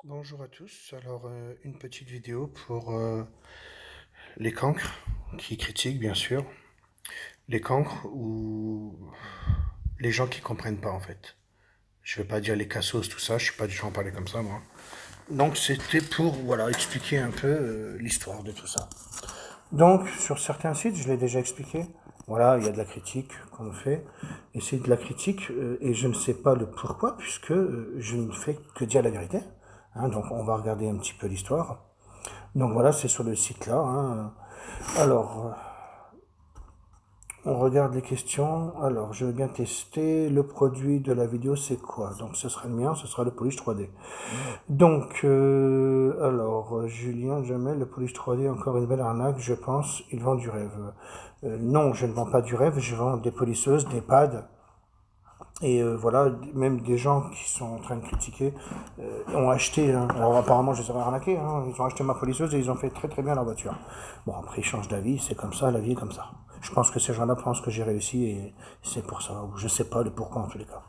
Bonjour à tous. Alors, une petite vidéo pour les cancres qui critiquent, bien sûr. Les cancres ou les gens qui comprennent pas, en fait. Je vais pas dire les cassos, tout ça. Je suis pas du genre à parler comme ça, moi. Donc, c'était pour, voilà, expliquer un peu l'histoire de tout ça. Donc, sur certains sites, je l'ai déjà expliqué. Voilà, il y a de la critique qu'on fait. Et c'est de la critique, et je ne sais pas le pourquoi, puisque je ne fais que dire la vérité. Hein, donc, on va regarder un petit peu l'histoire. Donc voilà, c'est sur le site là. Hein. Alors, on regarde les questions. Alors, je vais bien tester. Le produit de la vidéo, c'est quoi? Donc, ce sera le mien, ce sera le polish 3D. Donc, alors, Julien Jamel, le polish 3D, encore une belle arnaque, je pense. Il vend du rêve. Non, je ne vends pas du rêve, je vends des polisseuses, des pads. Et voilà, même des gens qui sont en train de critiquer ont acheté, hein. Alors apparemment je les aurais arnaqués, hein. Ils ont acheté ma polisseuse et ils ont fait très très bien leur voiture. Bon après ils changent d'avis, c'est comme ça, la vie est comme ça. Je pense que ces gens-là pensent que j'ai réussi et c'est pour ça, ou je sais pas le pourquoi en tous les cas.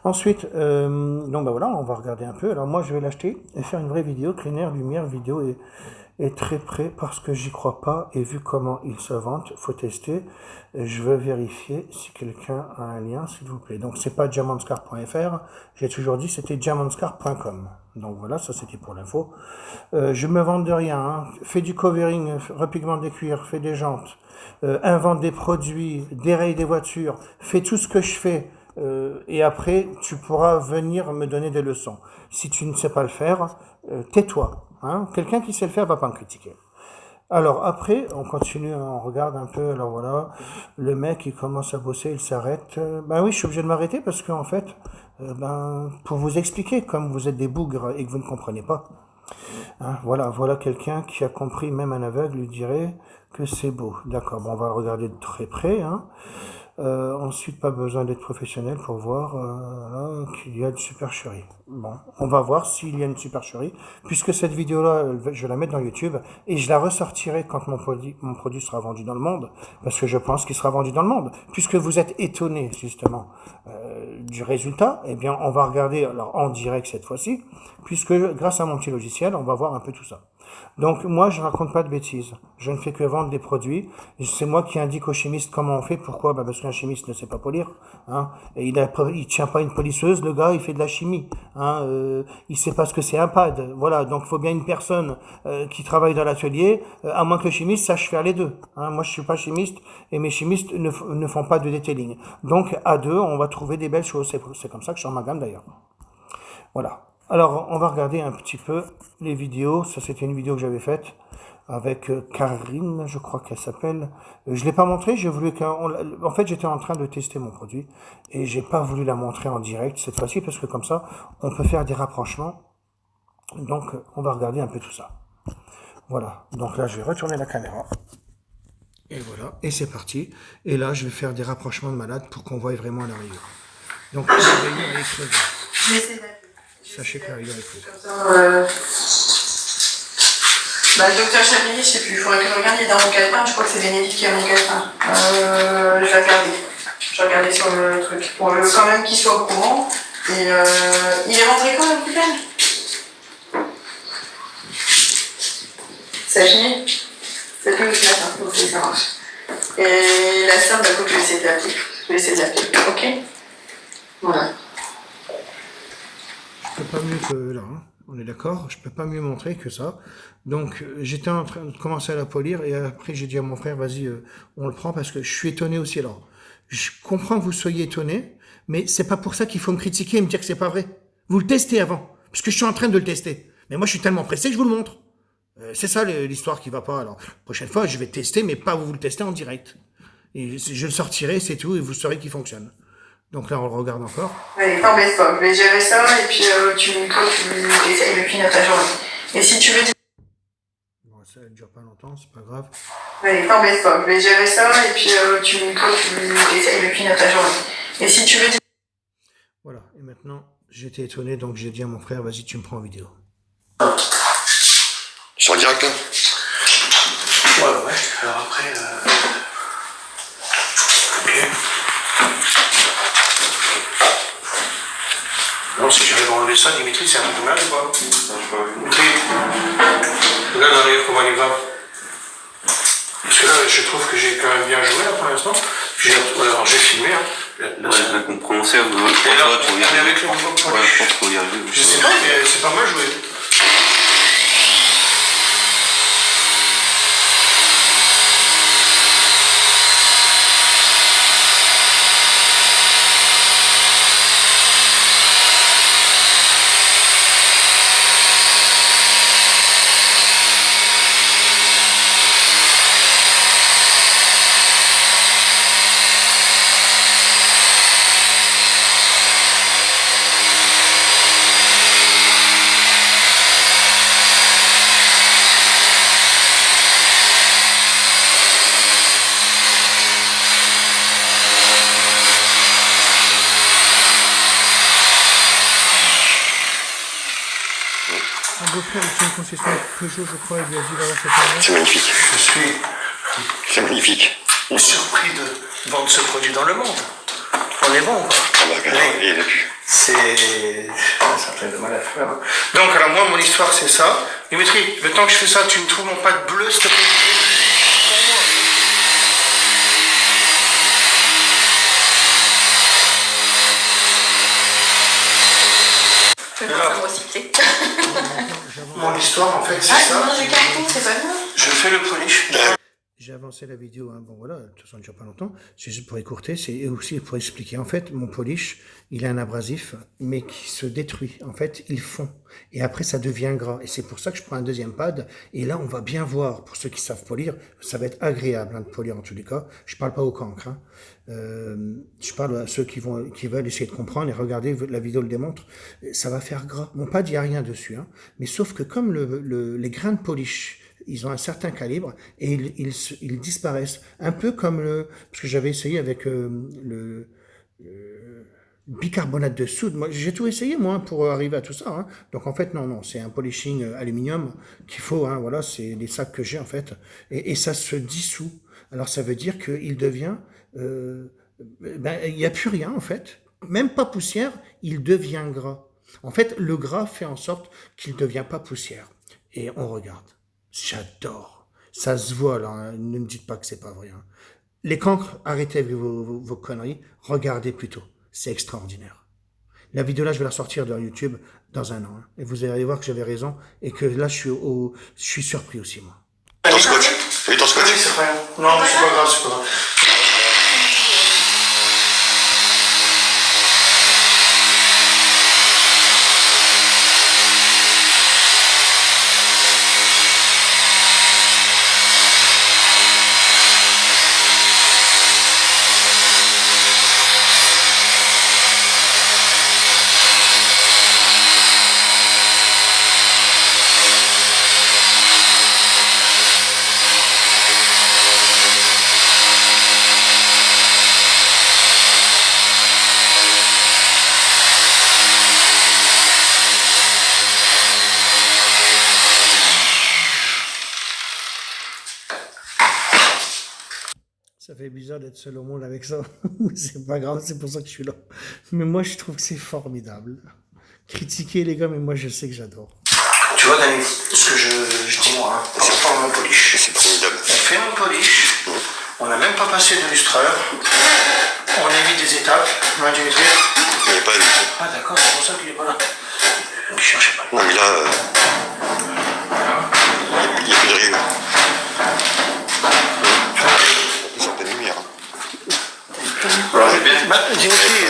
Ensuite, donc bah voilà, on va regarder un peu. Alors moi je vais l'acheter et faire une vraie vidéo, clair, lumière, vidéo et très près parce que j'y crois pas et vu comment il se vante, faut tester. Je veux vérifier si quelqu'un a un lien, s'il vous plaît. Donc c'est pas diamondscar.fr, j'ai toujours dit c'était diamondscar.com. Donc voilà, ça c'était pour l'info. Je me vante de rien, hein. Fais du covering, repigmente des cuirs, fais des jantes, invente des produits, déraye des voitures, fais tout ce que je fais. Et après, tu pourras venir me donner des leçons. Si tu ne sais pas le faire, tais-toi. Hein. Quelqu'un qui sait le faire va pas me critiquer. Alors après, on continue, on regarde un peu. Alors voilà, le mec il commence à bosser, il s'arrête. Ben oui, je suis obligé de m'arrêter parce qu'en fait, ben pour vous expliquer, comme vous êtes des bougres et que vous ne comprenez pas, hein, voilà quelqu'un qui a compris, même un aveugle lui dirait que c'est beau. D'accord, bon, on va le regarder de très près. Hein. Ensuite, pas besoin d'être professionnel pour voir qu'il y a une supercherie. Bon, on va voir s'il y a une supercherie, puisque cette vidéo-là, je vais la mettre dans YouTube et je la ressortirai quand mon produit sera vendu dans le monde, parce que je pense qu'il sera vendu dans le monde. Puisque vous êtes étonné justement du résultat, eh bien, on va regarder alors en direct cette fois-ci, puisque grâce à mon petit logiciel, on va voir un peu tout ça. Donc moi, je raconte pas de bêtises. Je ne fais que vendre des produits. C'est moi qui indique aux chimistes comment on fait. Pourquoi? Bah parce qu'un chimiste ne sait pas polir. Hein. Et il tient pas une polisseuse. Le gars, il fait de la chimie. Hein. Il sait pas ce que c'est un pad. Voilà. Donc il faut bien une personne qui travaille dans l'atelier, à moins que le chimiste sache faire les deux. Hein. Moi, je suis pas chimiste et mes chimistes ne font pas de detailing. Donc à deux, on va trouver des belles choses. C'est comme ça que je suis en ma gamme d'ailleurs. Voilà. Alors, on va regarder un petit peu les vidéos. Ça, c'était une vidéo que j'avais faite avec Karine, je crois qu'elle s'appelle. Je l'ai pas montré, j'ai voulu en fait, j'étais en train de tester mon produit et j'ai pas voulu la montrer en direct cette fois-ci parce que comme ça, on peut faire des rapprochements. Donc, on va regarder un peu tout ça. Voilà. Donc là, je vais retourner la caméra. Et voilà. Et c'est parti. Et là, je vais faire des rapprochements de malade pour qu'on voie vraiment la rayure. Donc, la rayure est creusée. Sachez que la rayure est creusée. Bah, le docteur Chablis, je sais plus, il faudrait que je regarde, il est dans mon calepin, je crois que c'est Bénédicte qui a mon calepin. Je vais regarder. Je vais regarder sur le truc. Pour quand même qu'il soit au courant. Et il est rentré quand le week-end? Ça a fini? C'est plus le matin, ok, ça marche. Et la sœur, bah, faut que je vais essayer de l'appeler. Je vais essayer de l'appeler, ok? Voilà. Je peux pas mieux que là, hein. On est d'accord, je peux pas mieux montrer que ça. Donc j'étais en train de commencer à la polir et après j'ai dit à mon frère, vas-y, on le prend parce que je suis étonné aussi. Alors, je comprends que vous soyez étonné, mais c'est pas pour ça qu'il faut me critiquer et me dire que c'est pas vrai. Vous le testez avant, parce que je suis en train de le tester. Mais moi je suis tellement pressé que je vous le montre. C'est ça l'histoire qui va pas. Alors, prochaine fois, je vais tester, mais pas vous le tester en direct. Et je le sortirai, c'est tout, et vous saurez qu'il fonctionne. Donc là, on le regarde encore. Allez, t'embête pas, je vais gérer ça et puis tu essayes depuis notre journée. Et si tu veux. Bon, ça ne dure pas longtemps, c'est pas grave. Allez, t'embête pas, je vais gérer ça et puis tu essayes depuis notre journée. Et si tu veux. Voilà, et maintenant, j'étais étonné, donc j'ai dit à mon frère, vas-y, tu me prends en vidéo. Sur le direct là? Ouais, alors après. Ok. Non, si j'arrive à enlever ça, Dimitri, c'est un peu dommage ou pas? Dimitri, regarde derrière comment il va. Parce que là, je trouve que j'ai quand même bien joué là pour l'instant. Alors j'ai filmé. Hein. Là, on commençait à on est avec le nouveau polish. Ouais, je pense qu'il faut y arriver. Je sais pas, mais c'est pas mal joué. Un beau-frère qui tient une concession avec Peugeot, je crois, il lui a dit voilà, c'est pas vrai. C'est magnifique. Je suis C'est magnifique. surpris de vendre ce produit dans le monde. On est bon, quoi. Ah bah, regarde, il a pu. Ça fait de mal à faire. Hein. Donc, alors moi, mon histoire, c'est ça. Dimitri, le temps que je fais ça, tu me trouves mon pad bleu, s'il te plaît. Alors, recycler. mon histoire, en fait, c'est Ah, ça. non, du carton, c'est pas bien. Je fais le polish. J'ai avancé la vidéo, hein. Bon voilà, de toute façon, ça ne dure pas longtemps. C'est juste pour écourter, c'est aussi pour expliquer. En fait, mon polish, il a un abrasif, mais qui se détruit. En fait, il fond. Et après, ça devient gras. Et c'est pour ça que je prends un deuxième pad. Et là, on va bien voir, pour ceux qui savent polir, ça va être agréable hein, de polir en tous les cas. Je parle pas aux cancres. Hein. Je parle à ceux qui veulent essayer de comprendre et regarder, la vidéo le démontre. Ça va faire gras. Mon pad, il n'y a rien dessus. Hein. Mais sauf que comme les grains de polish, ils ont un certain calibre et ils disparaissent. Un peu comme parce que j'avais essayé avec le bicarbonate de soude. Moi, j'ai tout essayé, moi, pour arriver à tout ça. Hein. Donc, en fait, non, c'est un polishing aluminium qu'il faut. Hein, voilà, c'est les sacs que j'ai, en fait. Et ça se dissout. Alors, ça veut dire qu'il devient... il n'y a plus rien, en fait. Même pas poussière, il devient gras. En fait, le gras fait en sorte qu'il ne devient pas poussière. Et on regarde. J'adore. Ça se voit là, hein. Ne me dites pas que c'est pas vrai. Hein. Les cancres, arrêtez avec vos conneries. Regardez plutôt. C'est extraordinaire. La vidéo là, je vais la sortir dans YouTube dans un an. Hein. Et vous allez voir que j'avais raison et que là, je suis surpris aussi, moi. Ton scotch. T'as vu ton scotch? Oui, c'est rien. Non, c'est pas grave, c'est pas grave. Ça fait bizarre d'être seul au monde avec ça. C'est pas grave, c'est pour ça que je suis là. Mais moi, je trouve que c'est formidable. Critiquer les gars, mais moi, je sais que j'adore. Tu vois, Dani, ce que je dis moi, hein, c'est pas mon polish. C'est formidable. On fait mon polish, on n'a même pas passé de lustreur, on évite des étapes, hein, Dimitri. Il n'y a pas de... Ah d'accord, c'est pour ça qu'il est pas là. Je cherchais pas. Non, mais là... il n'y a plus de règles. Ils sont pleine lumière. Alors, Dimitri,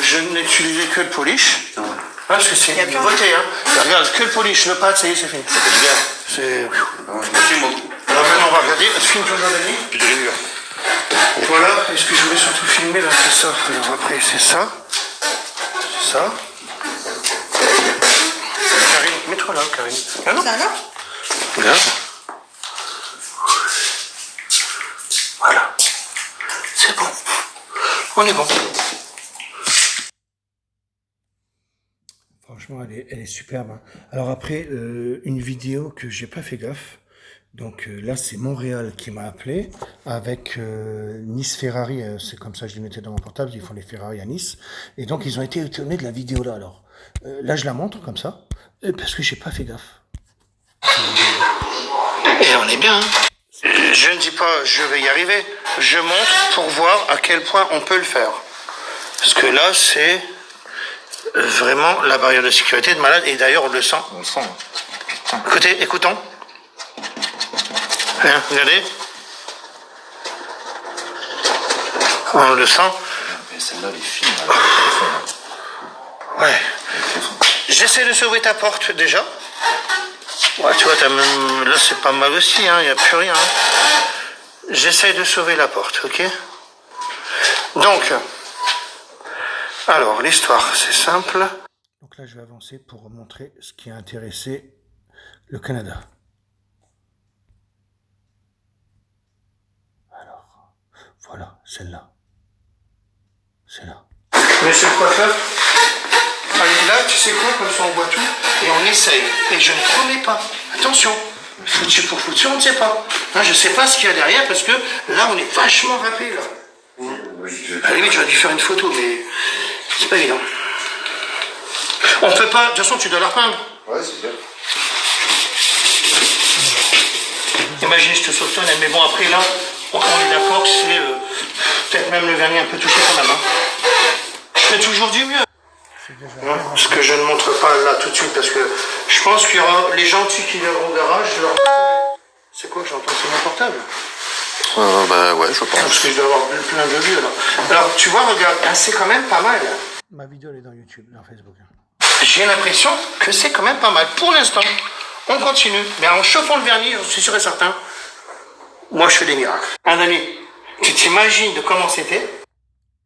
je n'utilisais que le polish. Parce que c'est une beauté, hein. Regarde, que le polish, le pad, ça y est, c'est fini. Ça fait du bien. C'est... Filme. Alors maintenant, on va regarder. Filme toujours, Dani. Plus de rayures. Voilà, et ce que je voulais surtout filmer, là, c'est ça. Alors après, c'est ça. C'est ça. Karine, mets-toi là, Karine. Ah non. Ça va? Regarde. Voilà. C'est bon. On est bon. Franchement, elle est superbe. Hein. Alors après, une vidéo que j'ai pas fait gaffe, Donc là, c'est Montréal qui m'a appelé avec Nice Ferrari. C'est comme ça que je les mettais dans mon portable. Ils font les Ferrari à Nice. Et donc, ils ont été étonnés de la vidéo là. Alors, là, je la montre comme ça parce que j'ai pas fait gaffe. Et on est bien. Je ne dis pas je vais y arriver. Je montre pour voir à quel point on peut le faire. Parce que là, c'est vraiment la barrière de sécurité de malade. Et d'ailleurs, on le sent. On le sent. Écoutez, écoutons. Hein, regardez. On le sent. Mais celle-là, les films, Ouais. J'essaie de sauver ta porte déjà. Ouais, tu vois, là c'est pas mal aussi, hein, y a plus rien. Hein. J'essaie de sauver la porte, ok? Donc, alors l'histoire c'est simple. Donc là, je vais avancer pour montrer ce qui a intéressé le Canada. Alors, voilà, celle-là. Celle-là. Monsieur le coiffeur, allez là, tu sais quoi, comme ça on voit tout, et on essaye. Et je ne promets pas. Attention, foutu pour foutu, on ne sait pas. Hein, je ne sais pas ce qu'il y a derrière, parce que là, on est vachement râpé, là. À la limite, j'aurais dû faire une photo, mais c'est pas évident. On peut pas, de toute façon, tu dois la repeindre. Ouais, c'est bien. Imagine, je te sauve toi, mais bon, après, là, on est d'accord que c'est peut-être même le vernis un peu touché quand même. Hein. Je fais toujours du mieux. Ce que je ne montre pas là tout de suite, parce que je pense qu'il y aura les gens dessus qui viendront au garage. C'est quoi que j'entends? C'est mon portable. Bah ouais, je pense. Parce que je dois avoir plein de vues là. Alors, tu vois, regarde, hein, c'est quand même pas mal. Ma vidéo, elle est dans YouTube, dans Facebook. J'ai l'impression que c'est quand même pas mal. Pour l'instant, on continue. Mais en chauffant le vernis, je suis sûr et certain, moi je fais des miracles. Un ami, tu t'imagines de comment c'était?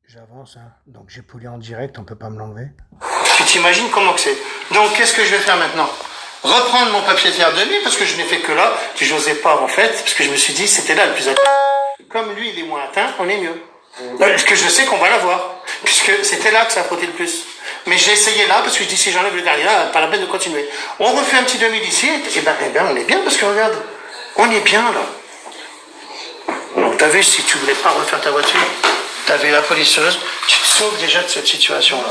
J'avance, hein. Donc j'ai pollué en direct, on peut pas me l'enlever. Tu t'imagines comment que c'est? Donc qu'est-ce que je vais faire maintenant? Reprendre mon papier de faire de nuit, parce que je n'ai fait que là, que je n'osais pas en fait, parce que je me suis dit c'était là le plus atteint. Comme lui il est moins atteint, on est mieux. Parce que je sais qu'on va l'avoir, puisque c'était là que ça a frotté le plus. Mais j'ai essayé là, parce que je dis si j'enlève le dernier là, pas la peine de continuer. On refait un petit demi d'ici, et ben on est bien, parce que regarde, on est bien là. Donc t'as vu, si tu voulais pas refaire ta voiture, t'avais la polisseuse, tu te sauves déjà de cette situation là.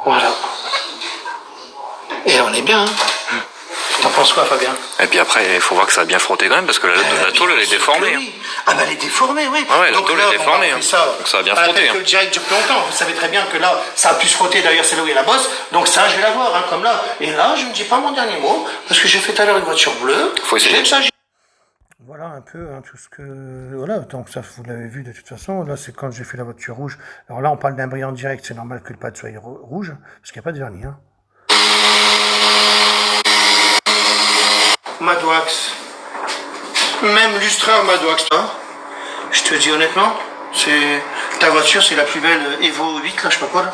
Voilà. Et on est bien, hein. T'en penses quoi, Fabien? Et puis après, il faut voir que ça a bien frotté quand même, parce que la tôle, elle est déformée. Oui. Ah bah elle est déformée, oui. Ah ouais, la donc tôle là, est déformée. on a fait ça. Donc ça a bien On frotté. appelle que le direct dure plus longtemps. Vous savez très bien que là, ça a pu se frotter. D'ailleurs, c'est là où il y a la bosse. Donc ça, je vais l'avoir, hein, comme là. Et là, je ne dis pas mon dernier mot, parce que j'ai fait tout à l'heure une voiture bleue. Faut essayer. J'aime ça. Voilà un peu hein, tout ce que... Voilà, donc ça, vous l'avez vu de toute façon. Là, c'est quand j'ai fait la voiture rouge. Alors là, on parle d'un brillant direct. C'est normal que le pad soit rouge, parce qu'il n'y a pas de vernis. Hein. Madwax. Même lustreur Madwax. Hein. Je te dis honnêtement, c'est ta voiture, c'est la plus belle Evo 8, là, je sais pas quoi, là.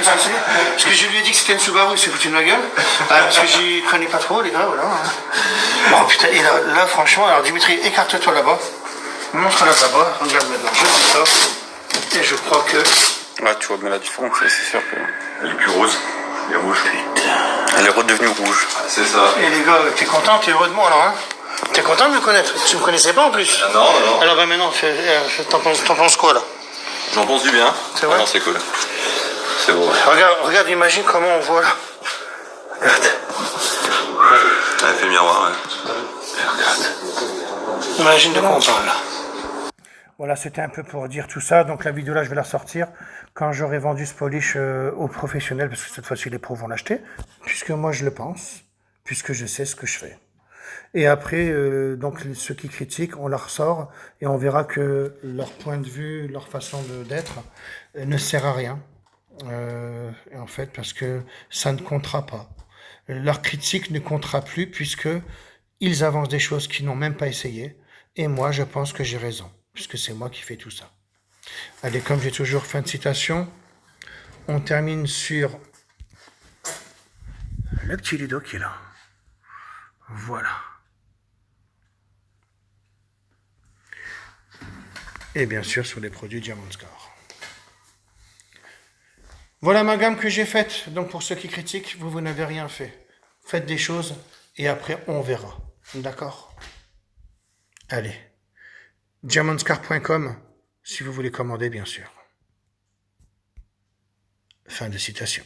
Parce que je lui ai dit que c'était une Subaru, il s'est foutu de ma gueule. Parce que j'y connais pas trop, les gars, voilà. Oh putain, et là franchement, alors Dimitri, écarte-toi là-bas. Montre-la là-bas, regarde maintenant, je fais ça. Et je crois que... Là, tu vois bien la différence, c'est sûr que... Elle est plus rose. Elle est rouge. Elle est redevenue rouge. C'est ça. Et les gars, t'es content, t'es heureux de moi, alors, hein? T'es content de me connaître? Tu me connaissais pas en plus? Non, non. Alors bah maintenant, t'en penses quoi, là? J'en pense du bien. C'est vrai? Non, c'est cool. C'est beau. Regarde, imagine comment on voit, là. Regarde. Elle fait miroir, ouais. Regarde. Imagine de quoi on parle, là. Voilà, c'était un peu pour dire tout ça. Donc la vidéo là, je vais la ressortir quand j'aurai vendu ce polish aux professionnels, parce que cette fois-ci les pros vont l'acheter, puisque moi je le pense, puisque je sais ce que je fais. Et après, donc ceux qui critiquent, on la ressort et on verra que leur point de vue, leur façon d'être ne sert à rien. Et en fait, parce que ça ne comptera pas. Leur critique ne comptera plus puisque ils avancent des choses qu'ils n'ont même pas essayé. Et moi, je pense que j'ai raison, puisque c'est moi qui fais tout ça. Allez, comme j'ai toujours fin de citation, on termine sur le petit Ludo qui est là. Voilà. Et bien sûr sur les produits Diamond Score. Voilà ma gamme que j'ai faite. Donc pour ceux qui critiquent, vous n'avez rien fait. Faites des choses et après on verra. D'accord. Allez. diamondscar.com, si vous voulez commander, bien sûr. Fin de citation.